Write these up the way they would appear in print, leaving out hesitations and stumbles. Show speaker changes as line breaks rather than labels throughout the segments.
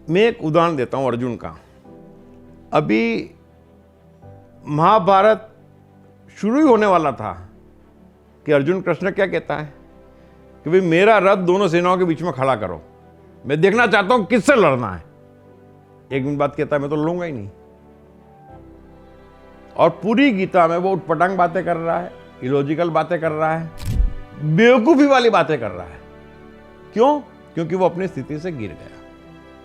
मैं एक उदाहरण देता हूं अर्जुन का। अभी महाभारत शुरू ही होने वाला था कि अर्जुन कृष्ण क्या कहता है कि भाई मेरा रथ दोनों सेनाओं के बीच में खड़ा करो, मैं देखना चाहता हूं किससे लड़ना है। एक मिनट बाद कहता है मैं तो लड़ूंगा ही नहीं। और पूरी गीता में वो उटपटांग बातें कर रहा है, इलॉजिकल बातें कर रहा है, बेवकूफी वाली बातें कर रहा है। क्यों? क्योंकि वो अपनी स्थिति से गिर गया।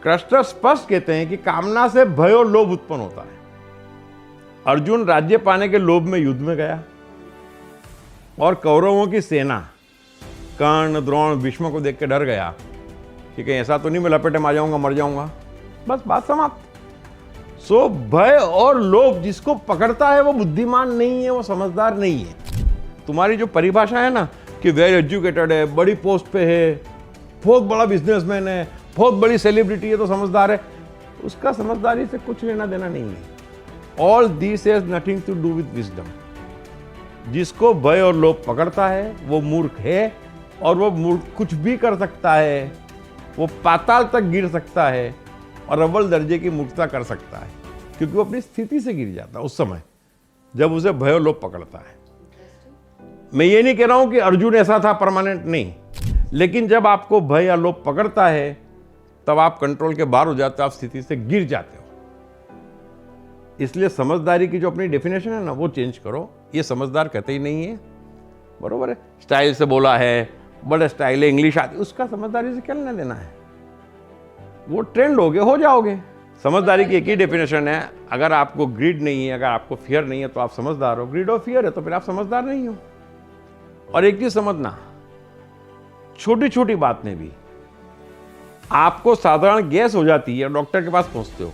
कृष्ण स्पष्ट कहते हैं कि कामना से भय और लोभ उत्पन्न होता है। अर्जुन राज्य पाने के लोभ में युद्ध में गया और कौरवों की सेना कर्ण, द्रोण, भीष्म को देख के डर गया कि कहीं ऐसा तो नहीं मैं लपेटे में आ जाऊंगा, मर जाऊंगा। बस बात समाप्त। सो भय और लोभ जिसको पकड़ता है वो बुद्धिमान नहीं है, वो समझदार नहीं है। तुम्हारी जो परिभाषा है ना कि वेल एजुकेटेड है, बड़ी पोस्ट पे है, बहुत बड़ा बिजनेसमैन है, बहुत बड़ी सेलिब्रिटी है तो समझदार है, उसका समझदारी से कुछ लेना देना नहीं है। All this has nothing to do with wisdom. जिसको भय और लोभ पकड़ता है वो मूर्ख है, और वो मूर्ख कुछ भी कर सकता है, वो पाताल तक गिर सकता है और अव्वल दर्जे की मूर्खता कर सकता है, क्योंकि वो अपनी स्थिति से गिर जाता है उस समय जब उसे भय और लोभ पकड़ता है। मैं ये नहीं कह रहा हूं कि अर्जुन ऐसा था परमानेंट, नहीं, लेकिन जब आपको भय या लोभ पकड़ता है तब आप कंट्रोल के बाहर हो जाते हो, आप स्थिति से गिर जाते हो। इसलिए समझदारी की जो अपनी डेफिनेशन है ना वो चेंज करो। ये समझदार कहते ही नहीं है, बरोबर है। स्टाइल से बोला है, बड़ा स्टाइल है, इंग्लिश आती, उसका समझदारी से क्या लेना देना है? वो ट्रेंड हो जाओगे। समझदारी की एक ही डेफिनेशन है, अगर आपको ग्रीड नहीं है, अगर आपको फियर नहीं है तो आप समझदार हो। ग्रीड और फियर है तो फिर आप समझदार नहीं हो। और एक चीज समझना, छोटी छोटी बात में भी आपको साधारण गैस हो जाती है, डॉक्टर के पास पहुंचते हो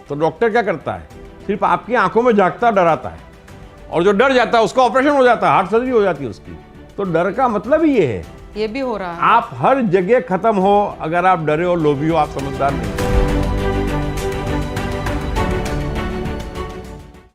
तो डॉक्टर क्या करता है? सिर्फ आपकी आंखों में झांकता डराता है, और जो डर जाता है उसका ऑपरेशन हो जाता है, हार्ट सर्जरी हो जाती है उसकी। तो डर का मतलब ही ये है,
ये भी हो रहा है।
आप हर जगह खत्म हो अगर आप डरे हो, लोभी हो, आप समझदार नहीं हो।